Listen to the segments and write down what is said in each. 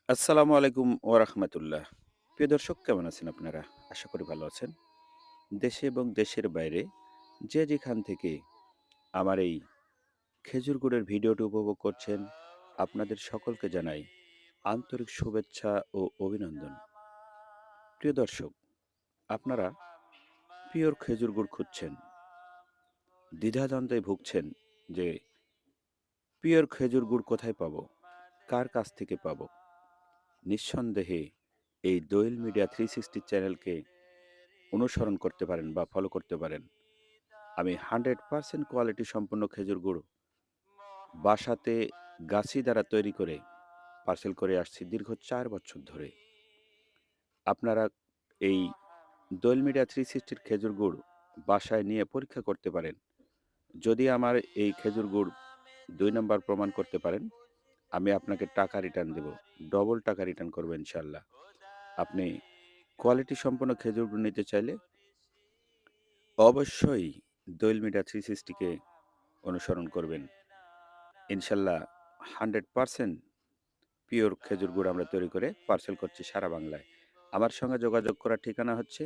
আসসালামু আলাইকুম ওয়া রাহমাতুল্লাহ। প্রিয় দর্শক কেমন আছেন আপনারা? আশা করি ভালো আছেন। দেশে এবং দেশের বাইরে যে যেখান থেকে আমার এই খেজুর গুড়ের ভিডিওটি উপভোগ করছেন, আপনাদের সকলকে জানাই আন্তরিক শুভেচ্ছা ও অভিনন্দন। প্রিয় দর্শক, আপনারা পিওর খেজুর গুড় খুঁজছেন, দ্বিধাদ্বন্দ্বে ভুগছেন যে পিওর খেজুর গুড় কোথায় পাবো? কার কাছ থেকে পাবো? নিঃসন্দেহে এই দোয়েল মিডিয়া 360 চ্যানেলকে অনুসরণ করতে পারেন বা ফলো করতে পারেন। আমি 100% কোয়ালিটি সম্পন্ন খেজুর গুড় বাসাতে গাছি দ্বারা তৈরি করে পার্সেল করে আসছি দীর্ঘ ৪ বছর ধরে। আপনারা এই দোয়েল মিডিয়া 360 র খেজুর গুড় বাসায় নিয়ে পরীক্ষা করতে পারেন। যদি আমার এই খেজুর গুড় ২ নাম্বার প্রমাণ করতে পারেন, আমি আপনাকে টাকা রিটার্ন দেব। ডবল টাকা রিটার্ন করব ইনশাআল্লাহ। আপনি কোয়ালিটি সম্পন্ন খেজুর গুড় নিতে চাইলে অবশ্যই দোয়েল মিডিয়া 360 কে অনুসরণ করবেন। ইনশাল্লাহ 100% পিওর খেজুর গুড় আমরা তৈরি করে পার্সেল করছি সারা বাংলায়। আমার সঙ্গে যোগাযোগ করার ঠিকানা হচ্ছে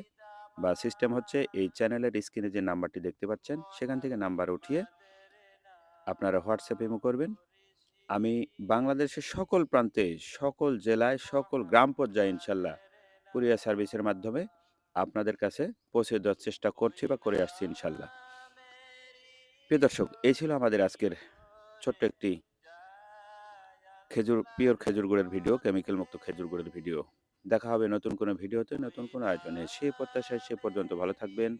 বা সিস্টেম হচ্ছে এই চ্যানেলের স্ক্রিনে যে নাম্বারটি দেখতে পাচ্ছেন, সেখান থেকে নাম্বার উঠিয়ে আপনারা হোয়াটসঅ্যাপ ইমো করবেন। আমি বাংলাদেশের সকল প্রান্তে, সকল জেলায়, সকল গ্রাম পর্যায়ে ইনশাল্লাহ কুরিয়ার সার্ভিসের মাধ্যমে আপনাদের কাছে পৌঁছে দেওয়ার চেষ্টা করছি বা করে আসছি ইনশাল্লাহ। প্রিয় দর্শক, এই ছিল আমাদের আজকের ছোট্ট একটি পিওর খেজুর গুড়ের ভিডিও, কেমিক্যাল মুক্ত খেজুর গুড়ের ভিডিও। দেখা হবে নতুন কোনো ভিডিওতে, নতুন কোনো আয়োজনে। সে প্রত্যাশায় সে পর্যন্ত ভালো থাকবেন।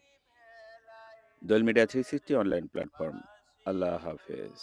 দোয়েল মিডিয়া 360 অনলাইন প্ল্যাটফর্ম। আল্লাহ হাফেজ।